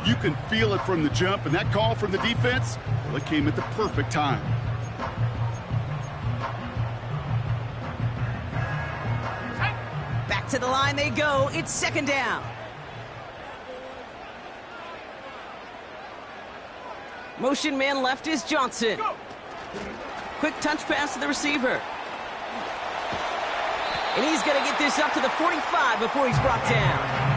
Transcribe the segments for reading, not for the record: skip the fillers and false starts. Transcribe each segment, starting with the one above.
You can feel it from the jump, and that call from the defense, well, it came at the perfect time. Back to the line they go. It's second down. Motion man left is Johnson. Quick touch pass to the receiver. And he's going to get this up to the 45 before he's brought down.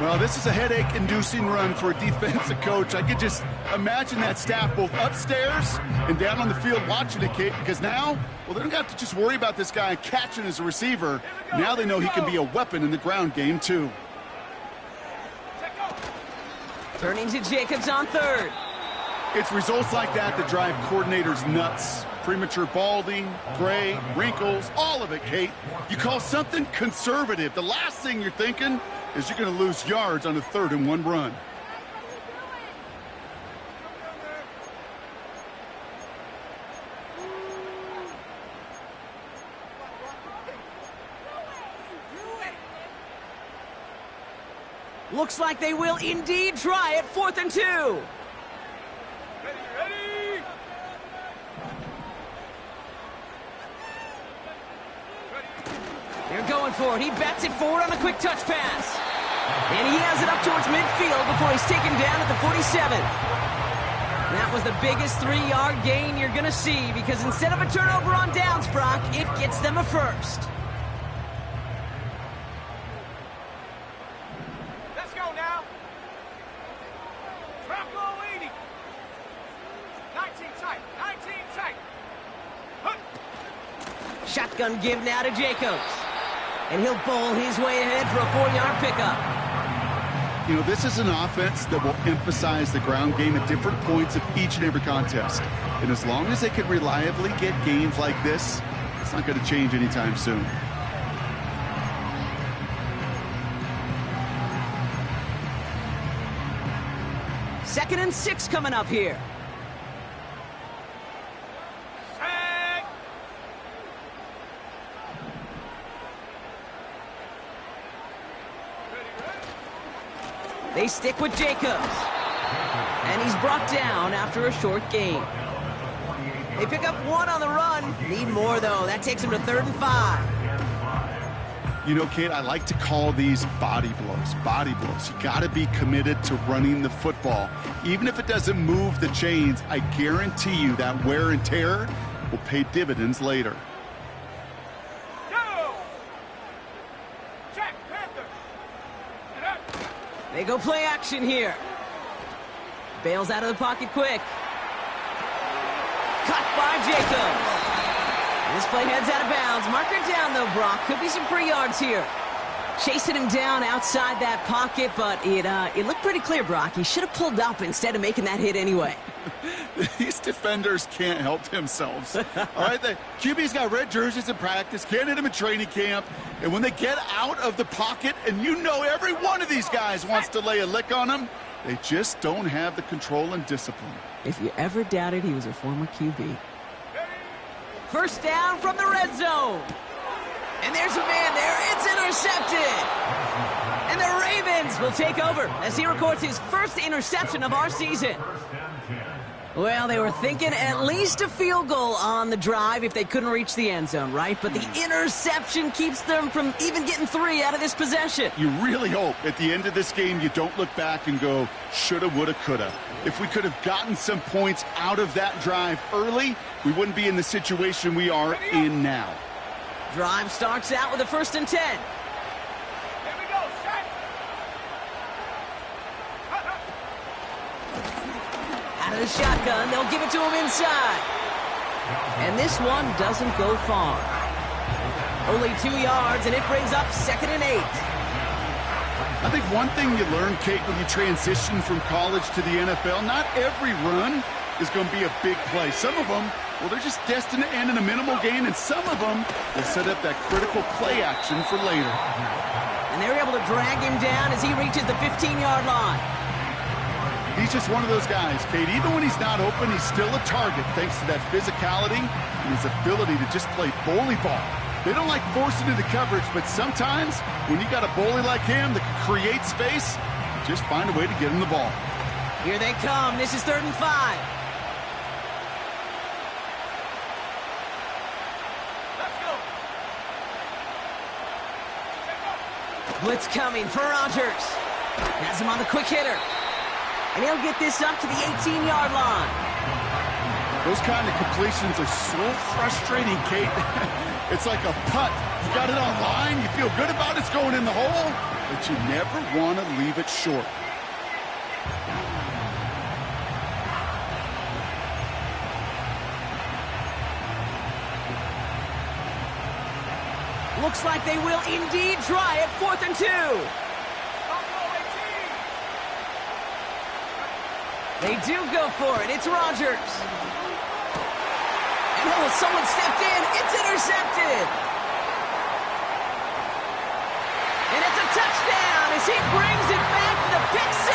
Well, this is a headache-inducing run for a defensive coach. I could just imagine that staff both upstairs and down on the field watching it, Kate, because now, well, they don't have to just worry about this guy catching as a receiver. Now they know he can be a weapon in the ground game, too. Turning to Jacobs on third. It's results like that that drive coordinators nuts. Premature balding, gray, wrinkles, all of it, Kate. You call something conservative. The last thing you're thinking is you're going to lose yards on a 3rd and 1 run. Looks like they will indeed try it. 4th and 2. They're going for it. He bats it forward on a quick touch pass. And he has it up towards midfield before he's taken down at the 47. That was the biggest 3-yard gain you're going to see because instead of a turnover on downs, Brock, it gets them a first. Let's go now. Trap low 80. 19 tight. 19 tight. Shotgun give now to Jacobs. And he'll bowl his way ahead for a 4-yard pickup. You know, this is an offense that will emphasize the ground game at different points of each and every contest. And as long as they can reliably get gains like this, it's not going to change anytime soon. Second and 6 coming up here. They stick with Jacobs. And he's brought down after a short gain. They pick up 1 on the run. Need more, though. That takes him to 3rd and 5. You know, Kate, I like to call these body blows. Body blows. You got to be committed to running the football. Even if it doesn't move the chains, I guarantee you that wear and tear will pay dividends later. They go play action here. Bails out of the pocket quick. Cut by Jacobs. This play heads out of bounds. Marker down, though, Brock. Could be some free yards here. Chasing him down outside that pocket, but it looked pretty clear, Brock. He should have pulled up instead of making that hit anyway. These defenders can't help themselves. All right, the QB's got red jerseys in practice, can't hit them in training camp, and when they get out of the pocket, and you know every one of these guys wants to lay a lick on them, they just don't have the control and discipline. If you ever doubted he was a former QB. First down from the red zone. And there's a man there. It's intercepted. And the Ravens will take over as he records his first interception of our season. Well, they were thinking at least a field goal on the drive if they couldn't reach the end zone, right? But the interception keeps them from even getting 3 out of this possession. You really hope at the end of this game you don't look back and go, shoulda, woulda, coulda. If we could have gotten some points out of that drive early, we wouldn't be in the situation we are in now. Drive starts out with a 1st and 10. Here we go, set. Out of the shotgun, they'll give it to him inside. And this one doesn't go far. Only 2 yards, and it brings up 2nd and 8. I think one thing you learn, Kate, when you transition from college to the NFL, not every run is going to be a big play. Some of them, well, they're just destined to end in a minimal gain, and some of them will set up that critical play action for later. And they're able to drag him down as he reaches the 15-yard line. He's just one of those guys, Kate. Even when he's not open, he's still a target thanks to that physicality and his ability to just play bully ball. They don't like forcing into coverage, but sometimes when you got a bully like him that can create space, Just find a way to get him the ball. Here they come. This is 3rd and 5. Let's go. Blitz coming for Rodgers. Has him on the quick hitter. And he'll get this up to the 18-yard line. Those kind of completions are so frustrating, Kate. It's like a putt. You got it on line, you feel good about it's going in the hole, but you never want to leave it short. Looks like they will indeed try it. 4th and 2. They do go for it. It's Rodgers. And oh, someone stepped in. It's intercepted. And it's a touchdown as he brings it back for the pick 6.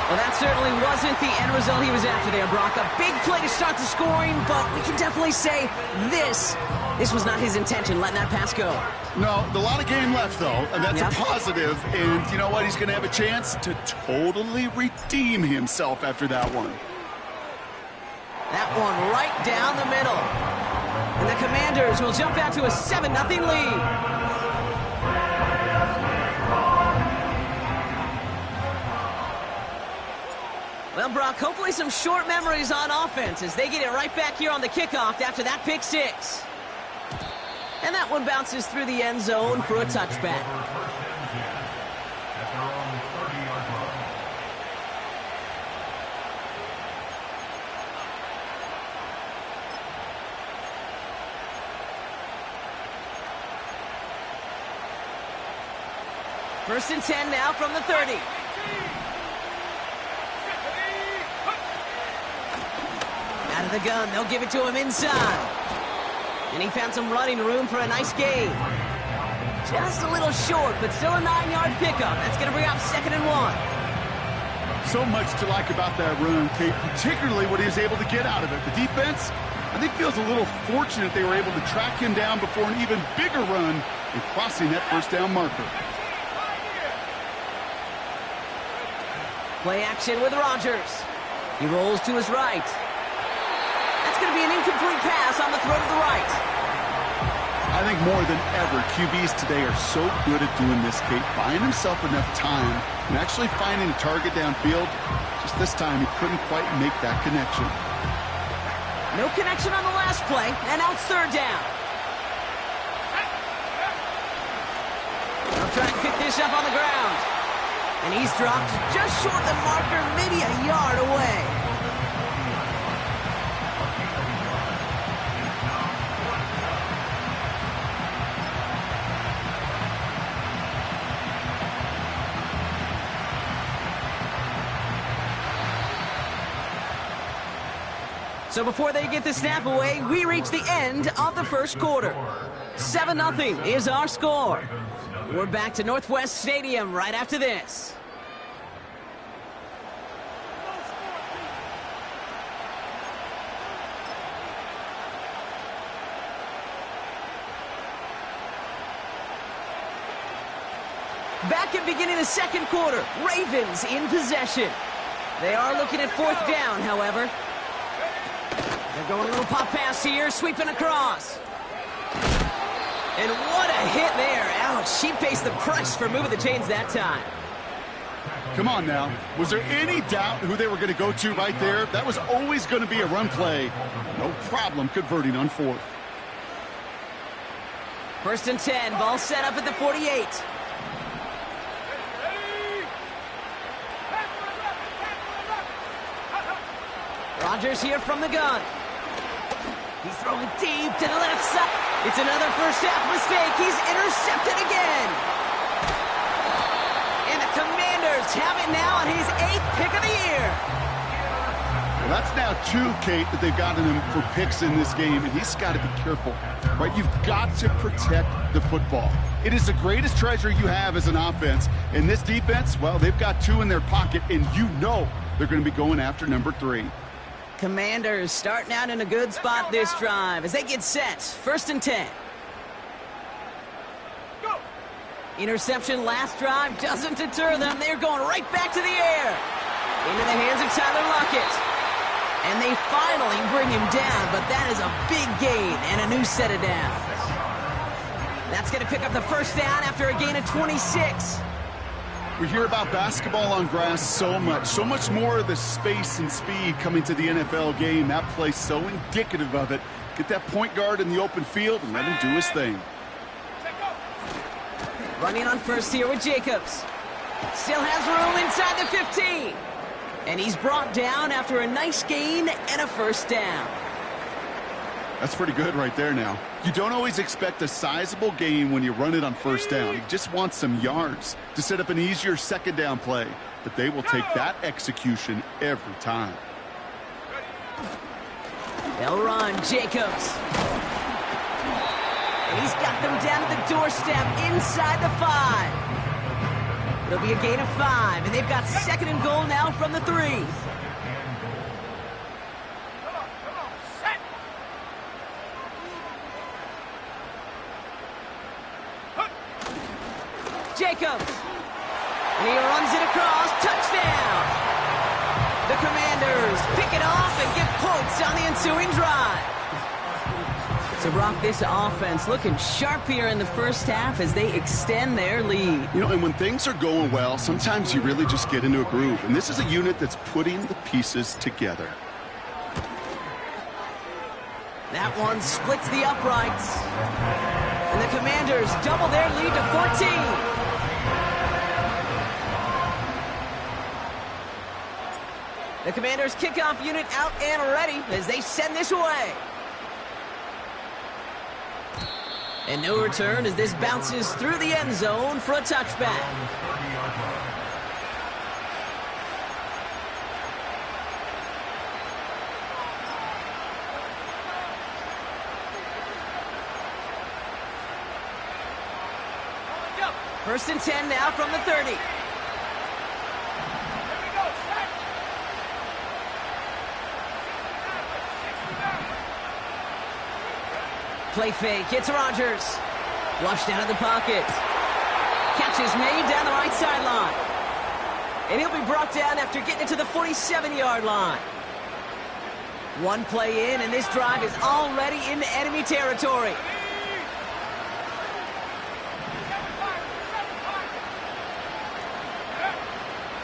Well, that certainly wasn't the end result he was after there, Brock. A big play to start the scoring, but we can definitely say this was not his intention, letting that pass go. No, a lot of game left, though, and that's a positive. And you know what? He's going to have a chance to totally redeem himself after that one. That one right down the middle. And the Commanders will jump out to a 7-0 lead. Well, Brock, hopefully some short memories on offense as they get it right back here on the kickoff after that pick 6. And that one bounces through the end zone for a touchback. First and 10 now from the 30. Out of the gun, they'll give it to him inside. And he found some running room for a nice gain. Just a little short, but still a 9-yard pickup. That's going to bring up 2nd and 1. So much to like about that run, Kate, particularly what he was able to get out of it. The defense, I think, feels a little fortunate they were able to track him down before an even bigger run and crossing that first down marker. Play action with Rodgers. He rolls to his right. That's going to be an incomplete pass on the throw to the right. I think more than ever, QBs today are so good at doing this, Kate, buying himself enough time and actually finding a target downfield. Just this time, he couldn't quite make that connection. No connection on the last play, and now it's 3rd down. They'll try and pick this up on the ground. And he's dropped just short of the marker, maybe a yard away. So before they get the snap away, we reach the end of the first quarter. 7-0 is our score. We're back to Northwest Stadium right after this. Back at beginning of the second quarter, Ravens in possession. They are looking at 4th down, however. They're going a little pop pass here, sweeping across. And what a hit there. Ouch, she faced the price for moving the chains that time. Come on now. Was there any doubt who they were going to go to right there? That was always going to be a run play. No problem converting on 4th. 1st and 10, ball set up at the 48. Rodgers here from the gun. He's throwing deep to the left side. It's another first half mistake. He's intercepted again. And the Commanders have it now on his 8th pick of the year. Well, that's now 2, Kate, that they've gotten him for picks in this game, and he's got to be careful, right? You've got to protect the football. It is the greatest treasure you have as an offense. In this defense, well, they've got 2 in their pocket, and you know they're going to be going after number 3. Commanders starting out in a good spot this drive as they get set. 1st and 10. Interception last drive doesn't deter them. They're going right back to the air. Into the hands of Tyler Lockett. And they finally bring him down, but that is a big gain and a new set of downs. That's going to pick up the first down after a gain of 26. We hear about basketball on grass so much more of the space and speed coming to the NFL game. That play's so indicative of it. Get that point guard in the open field and let him do his thing. Running on first here with Jacobs. Still has room inside the 15. And he's brought down after a nice gain and a first down. That's pretty good right there now. You don't always expect a sizable gain when you run it on first down. You just want some yards to set up an easier second down play. But they will take that execution every time. They'll run Jacobs. And he's got them down to the doorstep inside the 5. It'll be a gain of 5, and they've got second and goal now from the 3. Jacobs. And he runs it across. Touchdown. The Commanders pick it off and get points on the ensuing drive. So, Brock, this offense looking sharp here in the first half as they extend their lead. You know, and when things are going well, sometimes you really just get into a groove. And this is a unit that's putting the pieces together. That one splits the uprights. And the Commanders double their lead to 14. The Commanders' kickoff unit out and ready as they send this away. And no return as this bounces through the end zone for a touchback. First and 10 now from the 30. Play fake, it's Rodgers. Flushed out of the pocket. Catch is made down the right sideline. And he'll be brought down after getting it to the 47-yard line. One play in, and this drive is already into enemy territory.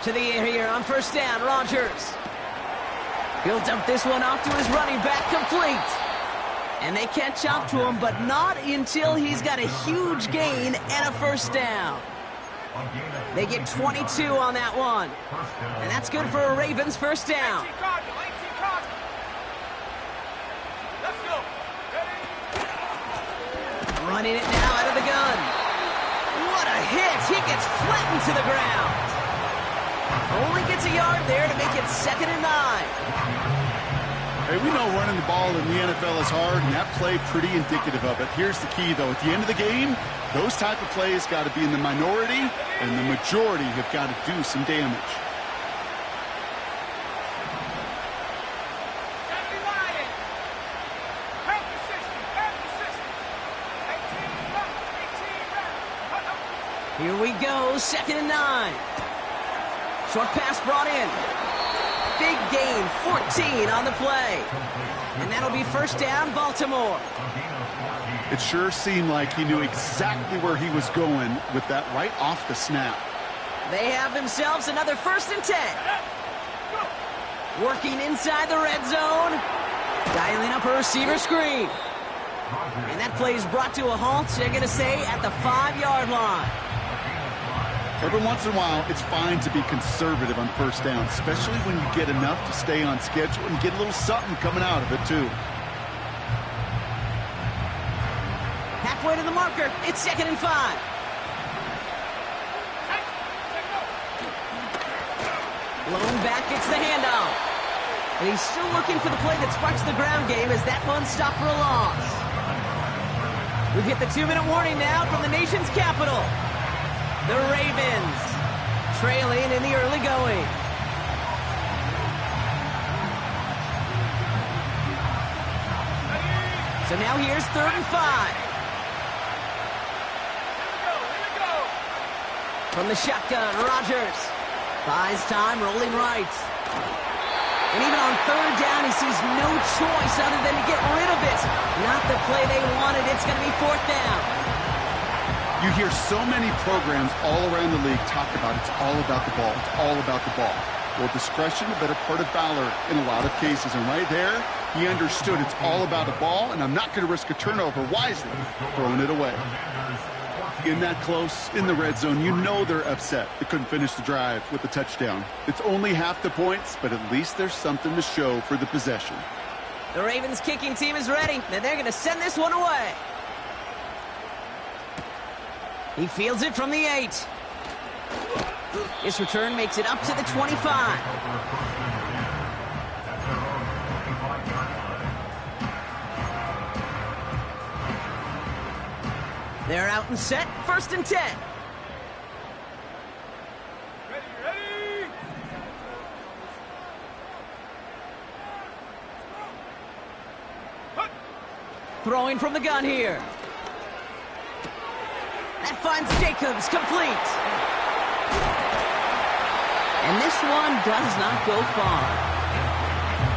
To the air here on first down, Rodgers. He'll dump this one off to his running back, complete. And they catch up to him, but not until he's got a huge gain and a first down. They get 22 on that one. And that's good for a Ravens first down. Running it now out of the gun. What a hit. He gets flattened to the ground. Only gets a yard there to make it 2nd and 9. Hey, we know running the ball in the NFL is hard, and that play pretty indicative of it. Here's the key, though. At the end of the game, those type of plays got to be in the minority, and the majority have got to do some damage. Here we go, 2nd and 9. Short pass brought in. Big gain, 14 on the play. And that'll be first down, Baltimore. It sure seemed like he knew exactly where he was going with that right off the snap. They have themselves another 1st and 10. Working inside the red zone. Dialing up a receiver screen. And that play is brought to a halt, they're going to say, at the 5-yard line. Every once in a while, it's fine to be conservative on first down, especially when you get enough to stay on schedule and get a little something coming out of it, too. Halfway to the marker, it's 2nd and 5. Blown back, it's the handoff. And he's still looking for the play that sparks the ground game as that one stopped for a loss. We've hit the 2-minute warning now from the nation's capital. The Ravens trailing in the early going. So now here's 3rd and 5. From the shotgun, Rodgers buys time, rolling right. And even on third down, he sees no choice other than to get rid of it. Not the play they wanted. It's going to be fourth down. You hear so many programs all around the league talk about it's all about the ball. It's all about the ball. Well, discretion, a better part of valor in a lot of cases. And right there, he understood it's all about the ball, and I'm not going to risk a turnover wisely, throwing it away. In that close, in the red zone, you know they're upset. They couldn't finish the drive with a touchdown. It's only half the points, but at least there's something to show for the possession. The Ravens kicking team is ready, and they're going to send this one away. He fields it from the 8. This return makes it up to the 25. They're out and set, 1st and 10. Ready. Throwing from the gun here. That finds Jacobs, complete. And this one does not go far.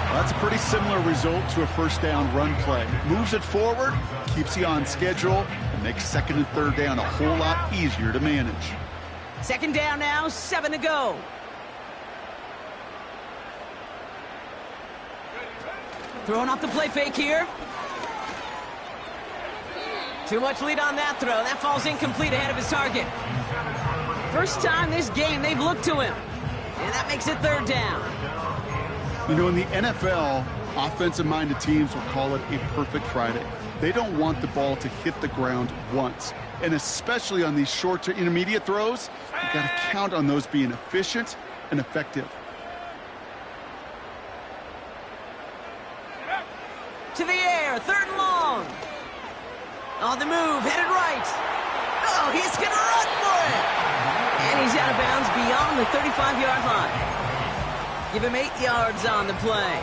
Well, that's a pretty similar result to a first down run play. Moves it forward, keeps you on schedule, and makes 2nd and 3rd down a whole lot easier to manage. 2nd down now, 7 to go. Throwing off the play fake here. Too much lead on that throw. That falls incomplete ahead of his target. First time this game they've looked to him. And that makes it 3rd down. You know, in the NFL, offensive-minded teams will call it a perfect Friday. They don't want the ball to hit the ground once. And especially on these short to intermediate throws, you've got to count on those being efficient and effective. To the air, 3rd and long. On the move, headed right. Oh, he's going to run for it. And he's out of bounds beyond the 35-yard line. Give him 8 yards on the play.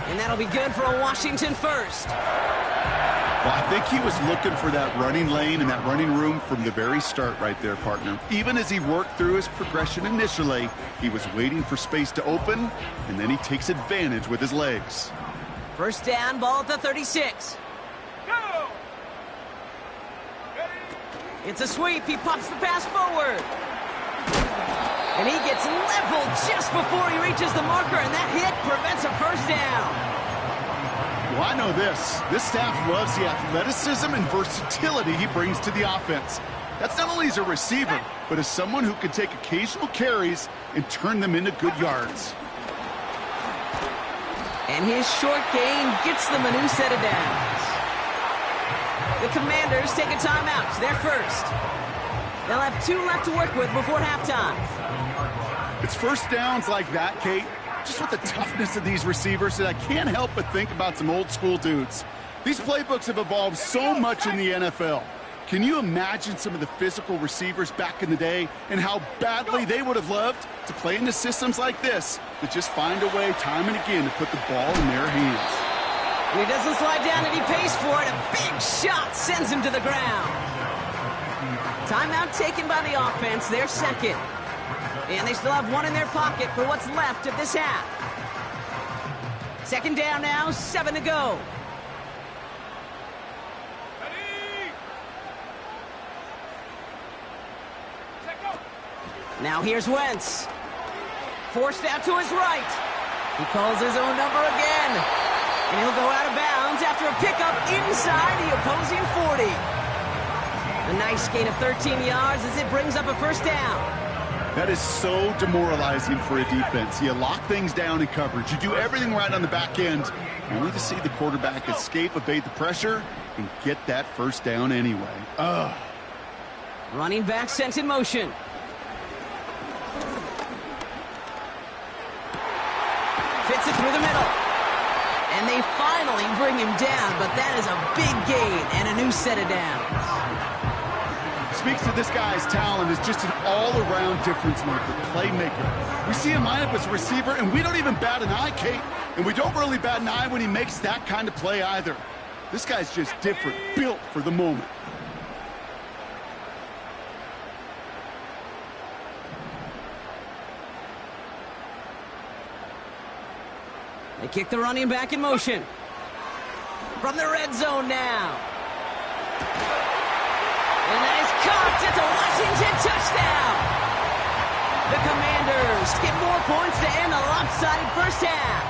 And that'll be good for a Washington first. Well, I think he was looking for that running lane and that running room from the very start right there, partner. Even as he worked through his progression initially, he was waiting for space to open, and then he takes advantage with his legs. First down, ball at the 36. Go! It's a sweep. He pops the pass forward. And he gets leveled just before he reaches the marker, and that hit prevents a first down. Well, I know this. This staff loves the athleticism and versatility he brings to the offense. That's not only as a receiver, but as someone who can take occasional carries and turn them into good yards. And his short gain gets them a new set of downs. The Commanders take a timeout. They're first. They'll have 2 left to work with before halftime. It's first downs like that, Kate, just with the toughness of these receivers, that I can't help but think about some old school dudes. These playbooks have evolved so much in the NFL. Can you imagine some of the physical receivers back in the day and how badly they would have loved to play into systems like this that just find a way time and again to put the ball in their hands? And he doesn't slide down, and he pays for it. A big shot sends him to the ground. Timeout taken by the offense. They're second. And they still have 1 in their pocket for what's left of this half. 2nd down now, 7 to go. Ready! Set, go! Now here's Wentz. Forced out to his right. He calls his own number again. And he'll go out of bounds after a pickup inside the opposing 40. A nice gain of 13 yards as it brings up a first down. That is so demoralizing for a defense. You lock things down in coverage. You do everything right on the back end, only to see the quarterback escape, evade the pressure, and get that first down anyway. Ugh. Running back sent in motion. Fits it through the middle. And they finally bring him down, but that is a big gain and a new set of downs. Speaks to this guy's talent as just an all-around difference maker, playmaker. We see him line up as a receiver, and we don't even bat an eye, Kate. And we don't really bat an eye when he makes that kind of play either. This guy's just different, built for the moment. They kick the running back in motion. From the red zone now. And that is caught. It's a Washington touchdown. The Commanders get more points to end the lopsided first half.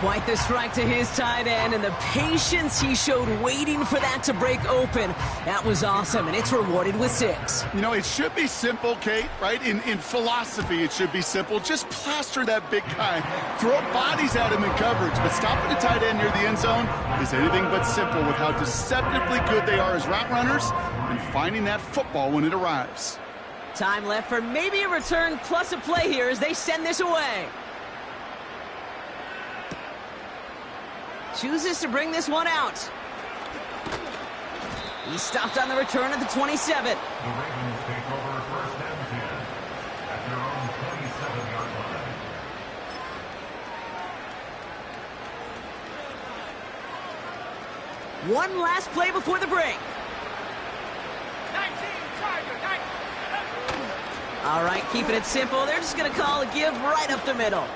Quite the strike to his tight end, and the patience he showed waiting for that to break open. That was awesome, and it's rewarded with 6. You know, it should be simple, Kate, right? In philosophy, it should be simple. Just plaster that big guy. Throw bodies at him in coverage, but stopping a tight end near the end zone is anything but simple with how deceptively good they are as route runners and finding that football when it arrives. Time left for maybe a return plus a play here as they send this away. Chooses to bring this one out. He stopped on the return at the 27. The Ravens take over first and 10 at their own 27-yard line. One last play before the break. 19, Tiger, 19. All right, keeping it simple. They're just going to call a give right up the middle.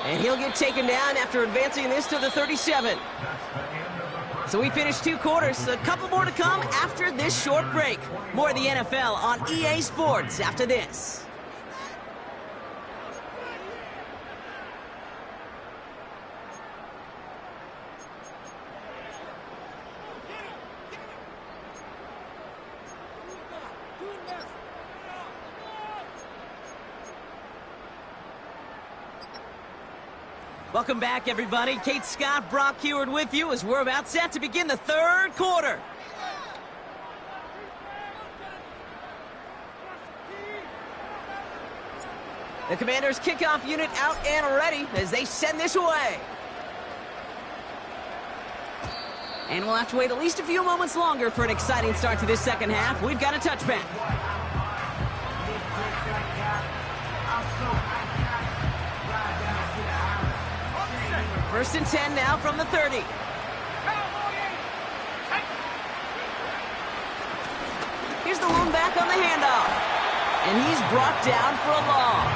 And he'll get taken down after advancing this to the 37. So we finished 2 quarters. A couple more to come after this short break. More of the NFL on EA Sports after this. Welcome back, everybody. Kate Scott, Brock Heward with you as we're about set to begin the third quarter. The Commanders' kickoff unit out and ready as they send this away. And we'll have to wait at least a few moments longer for an exciting start to this second half. We've got a touchback. First and 10 now from the 30. Here's the lone back on the handoff. And he's brought down for a loss.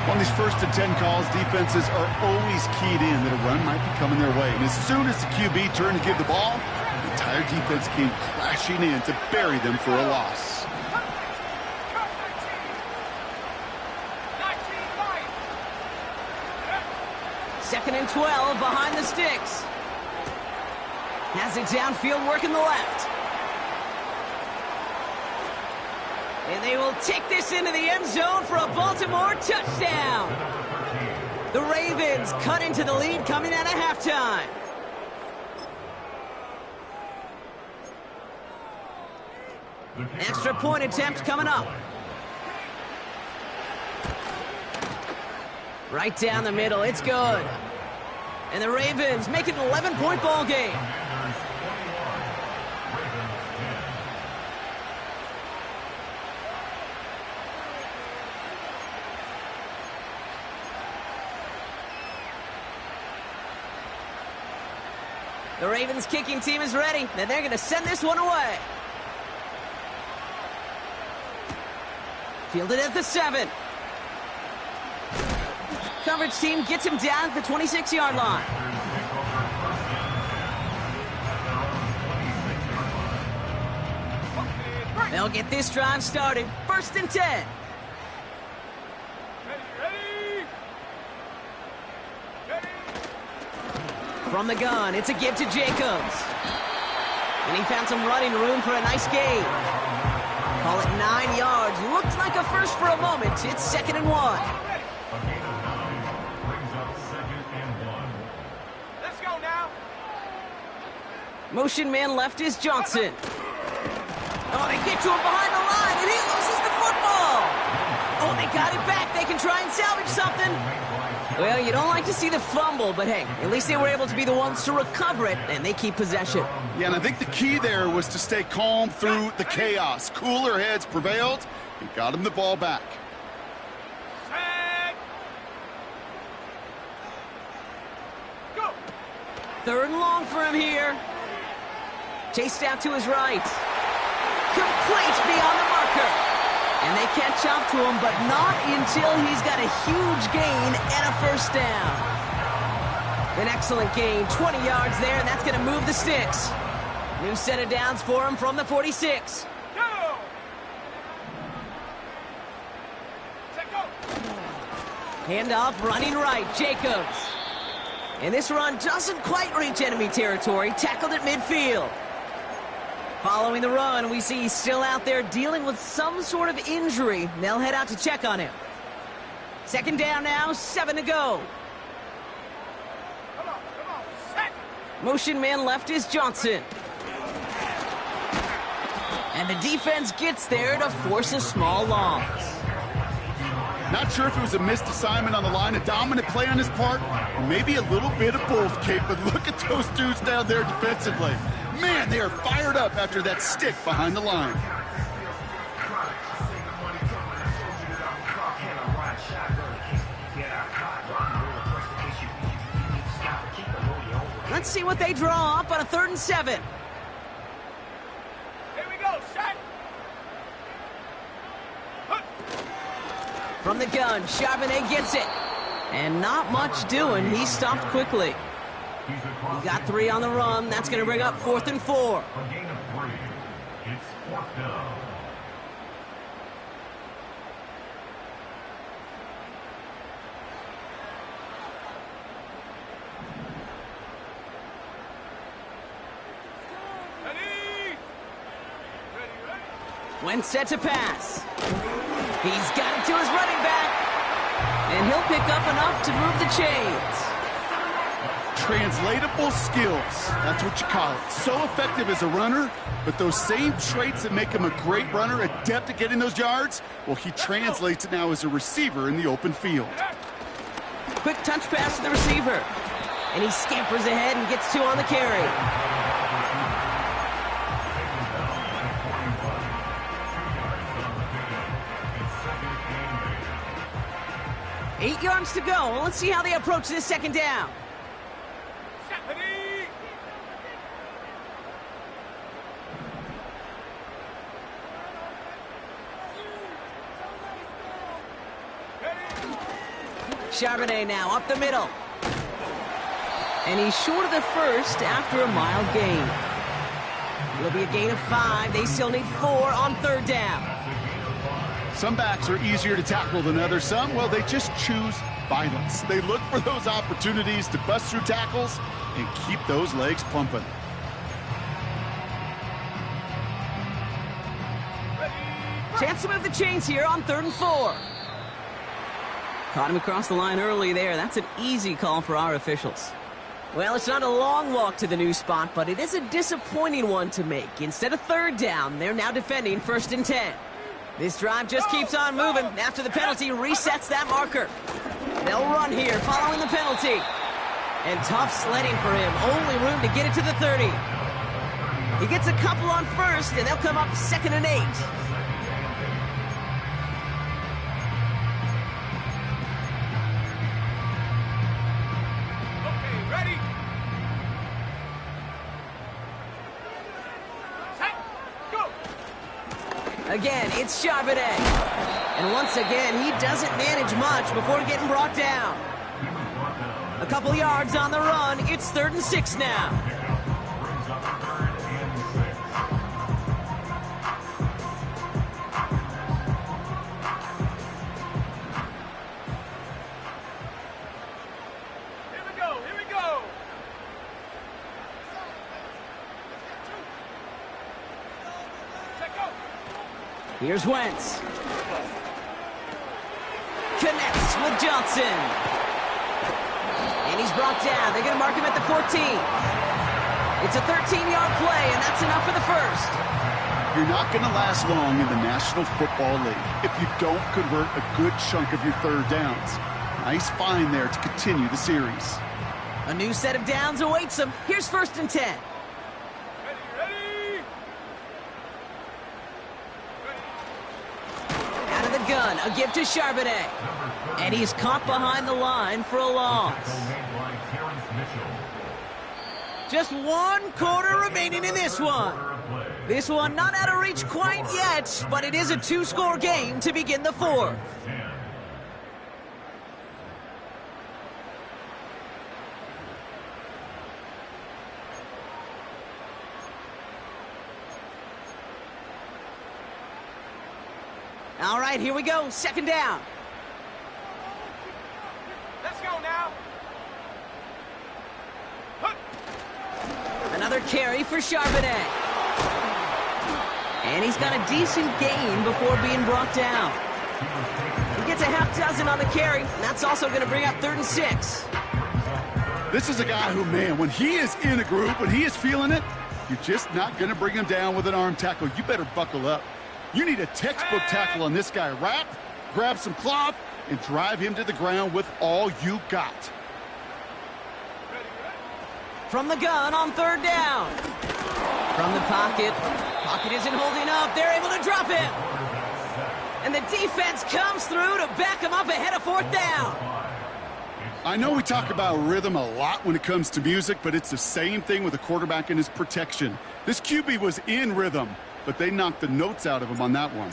On these first and 10 calls, defenses are always keyed in that a run might be coming their way. And as soon as the QB turned to give the ball, the entire defense came crashing in to bury them for a loss. Second and 12 behind the sticks. Has it downfield, working the left. And they will take this into the end zone for a Baltimore touchdown. The Ravens cut into the lead coming out of halftime. Extra point attempt coming up. Right down the middle, it's good. And the Ravens make it an 11-point ball game. The Ravens kicking team is ready, and they're going to send this one away. Fielded at the 7. Coverage team gets him down at the 26-yard line. They'll get this drive started. First and 10. From the gun, it's a give to Jacobs. And he found some running room for a nice gain. Call it 9 yards. Looked like a first for a moment. It's second and 1. Let's go now. Motion man left is Johnson. Oh, they get to him behind the line, and he loses the football. Oh, they got it back. They can try and salvage something. Well, you don't like to see the fumble, but hey, at least they were able to be the ones to recover it, and they keep possession. Yeah, and I think the key there was to stay calm through the chaos. Cooler heads prevailed and got him the ball back. Set. Go. Third and long for him here. Chased out to his right. Complete beyond the marker. And they catch up to him, but not until he's got a huge gain and a first down. An excellent gain, 20 yards there, and that's going to move the sticks. New set of downs for him from the 46. Handoff, running right, Jacobs. And this run doesn't quite reach enemy territory, tackled at midfield. Following the run, we see he's still out there dealing with some sort of injury. They'll head out to check on him. Second down now, 7 to go. Come on, set. Motion man left is Johnson. And the defense gets there to force a small loss. Not sure if it was a missed assignment on the line, a dominant play on his part, or maybe a little bit of both, Kate, but look at those dudes down there defensively. Man, they are fired up after that stick behind the line. Let's see what they draw up on a 3rd and 7. Here we go, set. From the gun, Charbonnet gets it. And not much doing. He stopped quickly. He got 3 on the run. That's going to bring up 4th and 4. A gain of 3. It's 4th down. Wentz set to pass. He's got it to his running back. And he'll pick up enough to move the chains. Translatable skills, that's what you call it. So effective as a runner, but those same traits that make him a great runner, adept at getting those yards, well, he translates it now as a receiver in the open field. Quick touch pass to the receiver. And he scampers ahead and gets 2 on the carry. Eight yards to go. Well, let's see how they approach this second down. Charbonnet now up the middle. And he's short of the first after a mild gain. It'll be a gain of 5. They still need 4 on 3rd down. Some backs are easier to tackle than others. Some, well, they just choose violence. They look for those opportunities to bust through tackles and keep those legs pumping. Chance to move the chains here on 3rd and 4. Caught him across the line early there. That's an easy call for our officials. Well, it's not a long walk to the new spot, but it is a disappointing one to make. Instead of 3rd down, they're now defending 1st and 10. This drive just keeps on moving after the penalty resets that marker. They'll run here following the penalty. And tough sledding for him. Only room to get it to the 30. He gets a couple on 1st, and they'll come up 2nd and 8. Again, it's Charbonnet. And once again, he doesn't manage much before getting brought down. A couple yards on the run. It's 3rd and 6 now. Here's Wentz. Connects with Johnson. And he's brought down. They're going to mark him at the 14. It's a 13-yard play, and that's enough for the first. You're not going to last long in the National Football League if you don't convert a good chunk of your 3rd downs. Nice find there to continue the series. A new set of downs awaits them. Here's 1st and 10. Gun, a give to Charbonnet. And he's caught behind the line for a loss. Just 1 quarter remaining in this one. This one not out of reach quite yet, but it is a two-score game to begin the fourth. All right, here we go. Second down. Let's go now. Another carry for Charbonnet. And he's got a decent gain before being brought down. He gets a half dozen on the carry, and that's also going to bring up 3rd and 6. This is a guy who, man, when he is in a group, when he is feeling it, you're just not going to bring him down with an arm tackle. You better buckle up. You need a textbook tackle on this guy. Wrap, grab some cloth, and drive him to the ground with all you got. From the gun on 3rd down. From the pocket. Pocket isn't holding up. They're able to drop him. And the defense comes through to back him up ahead of 4th down. I know we talk about rhythm a lot when it comes to music, but it's the same thing with a quarterback and his protection. This QB was in rhythm, but they knocked the notes out of him on that one.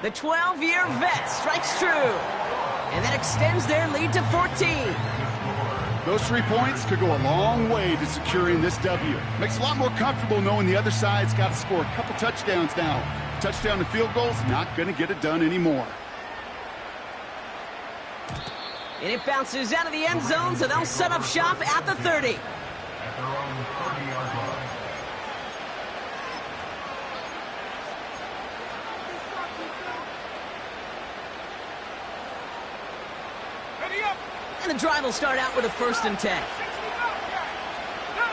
The 12-year vet strikes true. And that extends their lead to 14. Those 3 points could go a long way to securing this W. Makes it a lot more comfortable knowing the other side's got to score a couple touchdowns now. Touchdown and field goals, not going to get it done anymore. And it bounces out of the end zone, so they'll set up shop at the 30. At their own 30-yard line. Ready up. And the drive will start out with a 1st and 10. 60 go.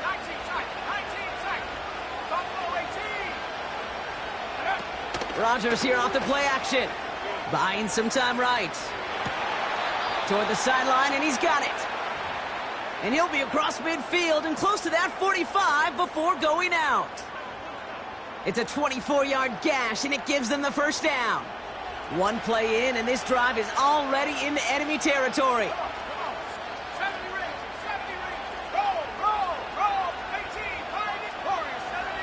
19 tight. 19 tight. Buffalo 18. Rodgers here off the play action. Buying some time right. Toward the sideline, and he's got it. And he'll be across midfield and close to that 45 before going out. It's a 24-yard gash, and it gives them the 1st down. One play in, and this drive is already into enemy territory. 70 rings. 70 rings. Roll, roll, roll. 18. Find it. Warriors 70.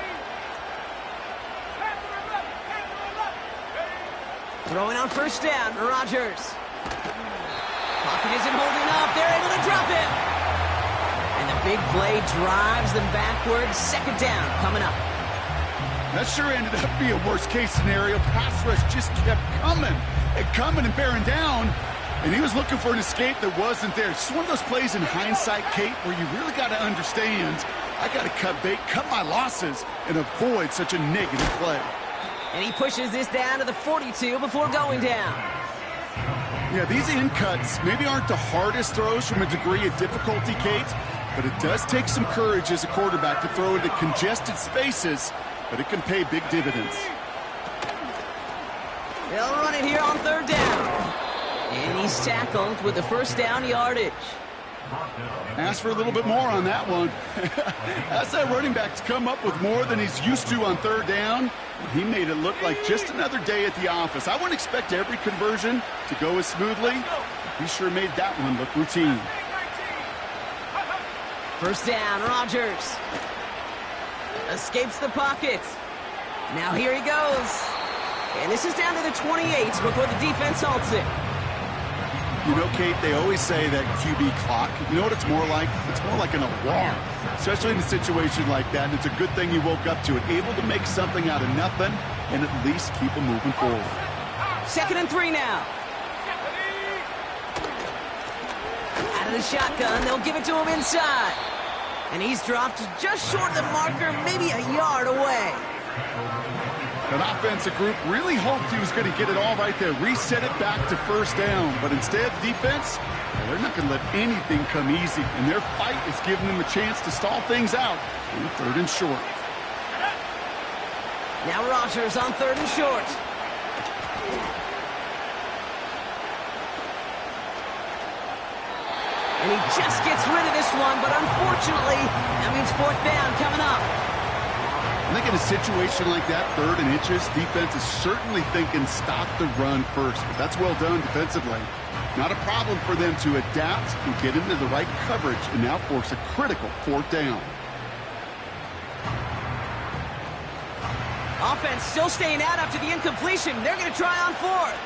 Panther 11. Panther 11. Throwing on 1st down, Rodgers. Pocket isn't holding up. They're able to drop him. And the big play drives them backwards. 2nd down coming up. That sure ended up being a worst-case scenario. Pass rush just kept coming and bearing down, and he was looking for an escape that wasn't there. It's one of those plays in hindsight, Kate, where you really got to understand, I got to cut bait, cut my losses, and avoid such a negative play. And he pushes this down to the 42 before going down. Yeah, these in cuts maybe aren't the hardest throws from a degree of difficulty, Kate, but it does take some courage as a quarterback to throw into congested spaces, but it can pay big dividends. They'll run it here on 3rd down. And he's tackled with the 1st down yardage. Ask for a little bit more on that one. Ask that running back to come up with more than he's used to on 3rd down. He made it look like just another day at the office. I wouldn't expect every conversion to go as smoothly. He sure made that one look routine. 1st down, Rodgers. Escapes the pocket. Now here he goes. And this is down to the 28 before the defense halts it. You know, Kate, they always say that QB clock. You know what it's more like? It's more like an alarm, especially in a situation like that. And it's a good thing you woke up to it, able to make something out of nothing and at least keep them moving forward. 2nd and 3 now. Out of the shotgun, they'll give it to him inside. And he's dropped just short of the marker, maybe a yard away. That offensive group really hoped he was going to get it all right there, reset it back to 1st down. But instead, defense, they're not going to let anything come easy. And their fight is giving them a chance to stall things out in 3rd and short. Now Rodgers on 3rd and short. And he just gets rid of this one, but unfortunately, that means 4th down coming up. I think in a situation like that, 3rd and inches, defense is certainly thinking stop the run first. But that's well done defensively. Not a problem for them to adapt and get into the right coverage and now force a critical 4th down. Offense still staying out after the incompletion. They're going to try on 4th.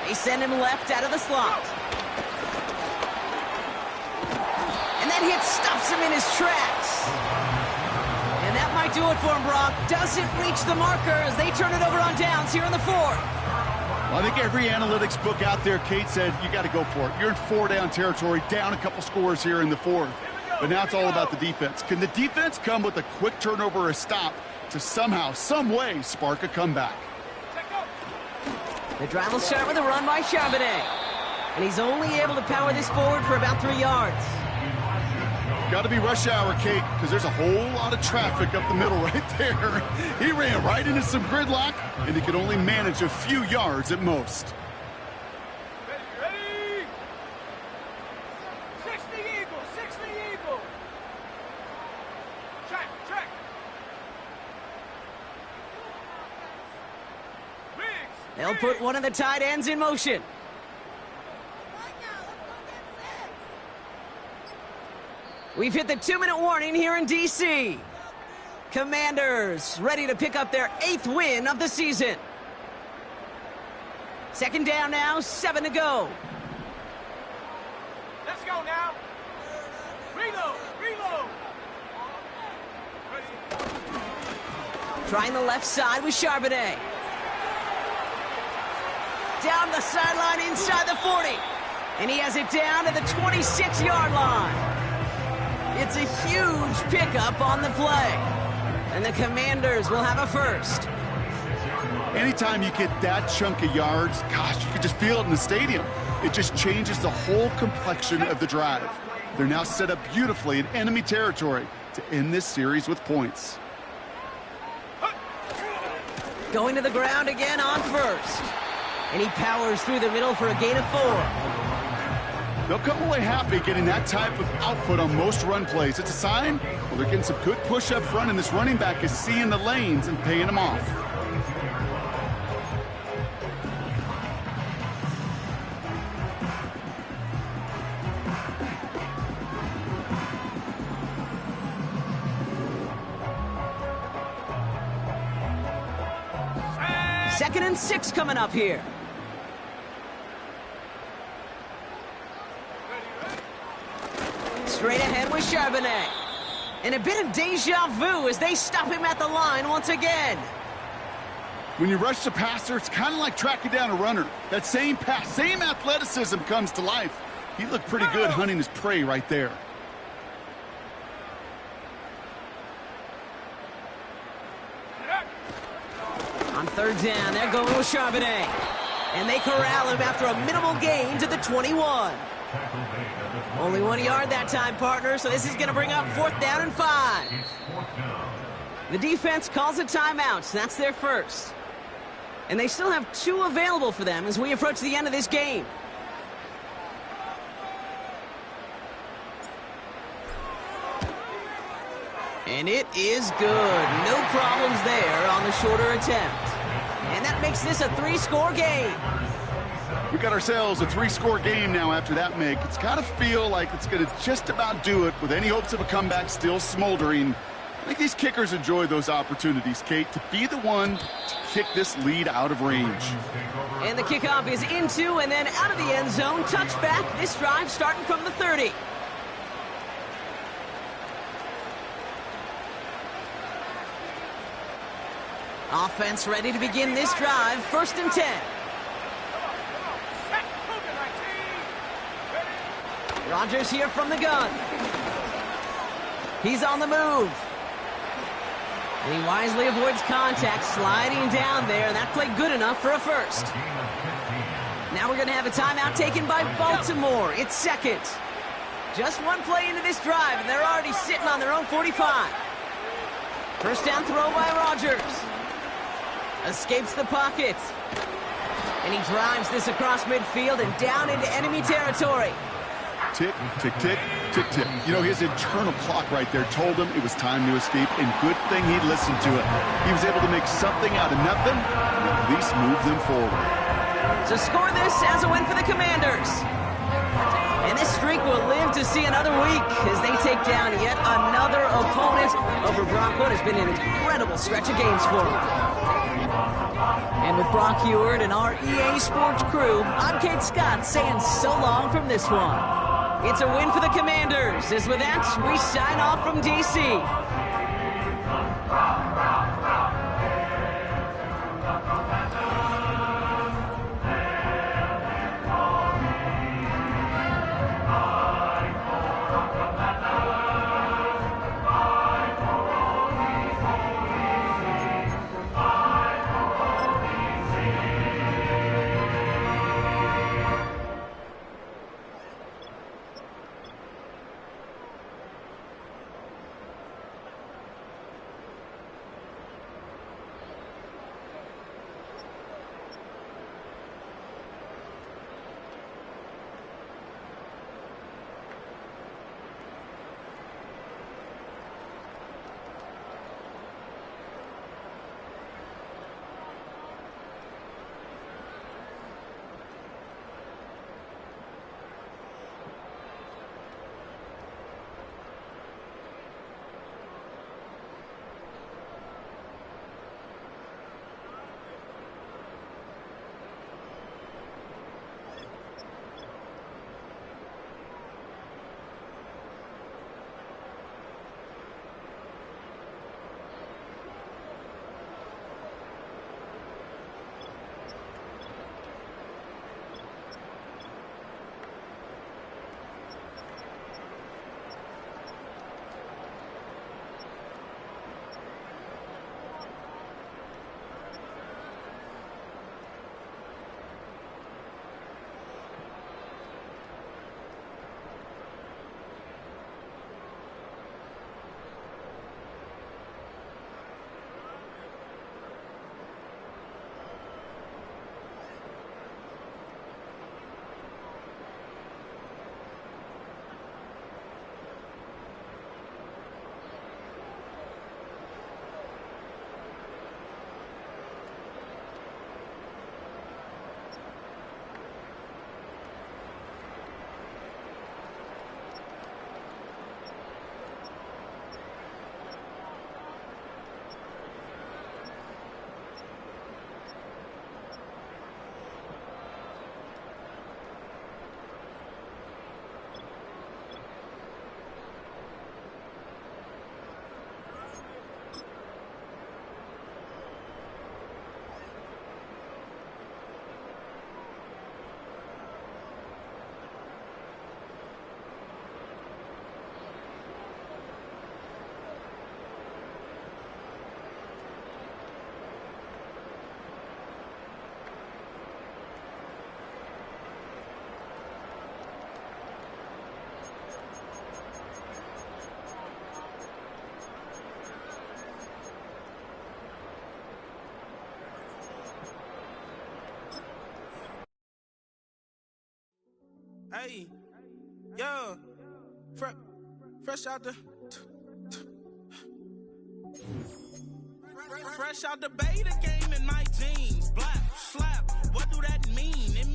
They send him left out of the slot. And that hit stops him in his tracks. And that might do it for him, Brock. Doesn't reach the marker as they turn it over on downs here in the 4th. Well, I think every analytics book out there, Kate, said you got to go for it. You're in 4-down territory, down a couple scores here in the 4th. But now it's all about the defense. Can the defense come with a quick turnover or a stop to somehow, some way, spark a comeback? The drive will start with a run by Charbonnet. And he's only able to power this forward for about 3 yards. Got to be rush hour, Kate, because there's a whole lot of traffic up the middle right there. He ran right into some gridlock, and he could only manage a few yards at most. Ready? 60 Eagle, 60 Eagle. Check, check. Riggs. They'll put one of the tight ends in motion. We've hit the 2-minute warning here in D.C. Commanders ready to pick up their 8th win of the season. 2nd down now, 7 to go. Let's go now. Reload, reload. Ready. Trying the left side with Charbonnet. Down the sideline inside the 40. And he has it down to the 26-yard line. It's a huge pickup on the play. And the Commanders will have a first. Anytime you get that chunk of yards, gosh, you can just feel it in the stadium. It just changes the whole complexion of the drive. They're now set up beautifully in enemy territory to end this series with points. Going to the ground again on 1st. And he powers through the middle for a gain of 4. They'll come away happy getting that type of output on most run plays. It's a sign, well, they're getting some good push up front, and this running back is seeing the lanes and paying them off. Second and 6 coming up here. Straight ahead with Charbonnet. And a bit of deja vu as they stop him at the line once again. When you rush the passer, it's kind of like tracking down a runner. That same pass, same athleticism comes to life. He looked pretty good hunting his prey right there. On 3rd down, they're going with Charbonnet. And they corral him after a minimal gain to the 21. Only 1 yard that time, partner, so this is going to bring up 4th down and 5. The defense calls a timeout, so that's their first. And they still have 2 available for them as we approach the end of this game. And it is good. No problems there on the shorter attempt. And that makes this a 3-score game. We got ourselves a 3-score game now after that make. It's got to feel like it's going to just about do it with any hopes of a comeback still smoldering. I think these kickers enjoy those opportunities, Kate, to be the one to kick this lead out of range. And the kickoff is into and then out of the end zone. Touchback, this drive starting from the 30. Offense ready to begin this drive. 1st and 10. Rodgers here from the gun. He's on the move. And he wisely avoids contact, sliding down there. That played good enough for a first. Now we're going to have a timeout taken by Baltimore. It's 2nd. Just 1 play into this drive, and they're already sitting on their own 45. First down throw by Rodgers. Escapes the pocket. And he drives this across midfield and down into enemy territory. Tick, tick, tick, tick, tick. You know, his internal clock right there told him it was time to escape, and good thing he listened to it. He was able to make something out of nothing and at least move them forward. So score this as a win for the Commanders. And this streak will live to see another week as they take down yet another opponent over Brock. What has been an incredible stretch of games for them. And with Brock Heward and our EA Sports crew, I'm Kate Scott saying so long from this one. It's a win for the Commanders, as with that, we sign off from D.C. Hey, yo, fresh out the beta game in my jeans. Black slap, what do that mean? It mean